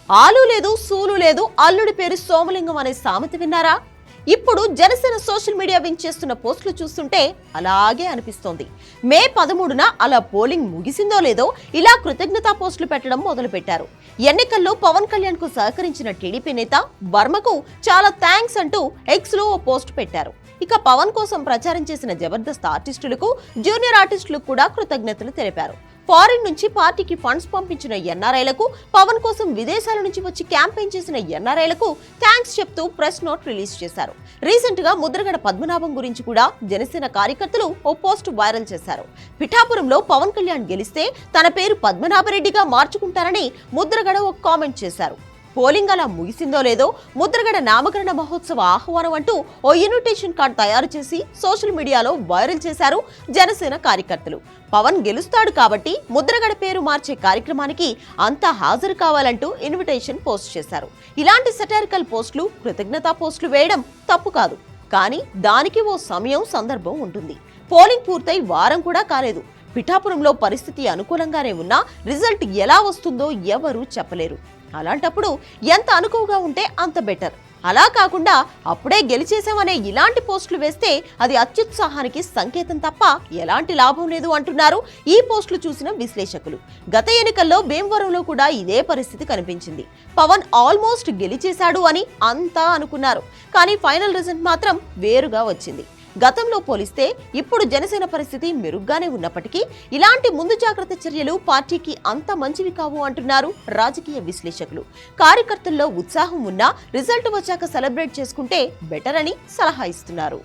ఆలు లేదు సూలు లేదు అల్లుడి పేరు సోమలింగం అనే సామెత విన్నారా? ఇప్పుడు జనసేన సోషల్ మీడియా వింగ్ చేస్తున్న పోస్టులు చూస్తుంటే అలాగే అనిపిస్తోంది. మే 13న అలా పోలింగ్ ముగిసిందో లేదో ఇలా కృతజ్ఞతా పోస్టులు పెట్టడం మొదలు పెట్టారు. ఎన్నికల్లో పవన్ కళ్యాణ్ కు సహకరించిన టీడీపీ నేత వర్మకు చాలా థ్యాంక్స్ అంటూ ఎక్స్ లో ఓ పోస్ట్ పెట్టారు. ఇక పవన్ కోసం ప్రచారం చేసిన జబర్దస్త్ ఆర్టిస్టులకు, జూనియర్ ఆర్టిస్టులకు కూడా కృతజ్ఞతలు తెలిపారు. ఫారిన్ నుంచి పార్టీకి ఫండ్స్ పంపించిన ఎన్ఆర్ఐలకు, పవన్ కోసం విదేశాల నుంచి వచ్చి క్యాంపెయిన్ చేసిన ఎన్ఆర్ఐలకు థ్యాంక్స్ చెప్తూ ప్రెస్ నోట్ రిలీజ్ చేశారు. రీసెంట్ గా ముద్రగడ పద్మనాభం గురించి కూడా జనసేన కార్యకర్తలు ఓ పోస్ట్ వైరల్ చేశారు. పిఠాపురంలో పవన్ కళ్యాణ్ గెలిస్తే తన పేరు పద్మనాభరెడ్డిగా మార్చుకుంటారని ముద్రగడ ఒక కామెంట్ చేశారు. పోలింగ్ అలా ముగిసిందో లేదో ముద్రగడ నామకరణ మహోత్సవ ఆహ్వానం అంటూ ఓ ఇన్విటేషన్ కార్డ్ తయారు చేసి సోషల్ మీడియాలో వైరల్ చేశారు జనసేన కార్యకర్తలు. పవన్ గెలుస్తాడు కాబట్టి ముద్రగడ పేరు మార్చే కార్యక్రమానికి అంతా హాజరు కావాలంటూ ఇన్విటేషన్ పోస్ట్ చేశారు. ఇలాంటి సెటారికల్ పోస్టులు, కృతజ్ఞతా పోస్టులు వేయడం తప్పు కాదు, కానీ దానికి ఓ సమయం, సందర్భం ఉంటుంది. పోలింగ్ పూర్తయి వారం కూడా కాలేదు. పిఠాపురంలో పరిస్థితి అనుకూలంగానే ఉన్నా రిజల్ట్ ఎలా వస్తుందో ఎవరూ చెప్పలేరు. అలాంటప్పుడు ఎంత అనుకువగా ఉంటే అంత బెటర్. అలా కాకుండా అప్పుడే గెలిచేశామనే ఇలాంటి పోస్టులు వేస్తే అది అత్యుత్సాహానికి సంకేతం తప్ప ఎలాంటి లాభం లేదు అంటున్నారు ఈ పోస్టులు చూసిన విశ్లేషకులు. గత ఎన్నికల్లో భీమవరంలో కూడా ఇదే పరిస్థితి కనిపించింది. పవన్ ఆల్మోస్ట్ గెలిచేశాడు అని అంతా అనుకున్నారు, కానీ ఫైనల్ రిజల్ట్ మాత్రం వేరుగా వచ్చింది. గతంలో పోలిస్తే ఇప్పుడు జనసేన పరిస్థితి మెరుగ్గానే ఉన్నప్పటికీ ఇలాంటి ముందు జాగ్రత్త చర్యలు పార్టీకి అంత మంచివి కావు అంటున్నారు రాజకీయ విశ్లేషకులు. కార్యకర్తల్లో ఉత్సాహం ఉన్నా రిజల్ట్ వచ్చాక సెలబ్రేట్ చేసుకుంటే బెటర్ అని సలహా ఇస్తున్నారు.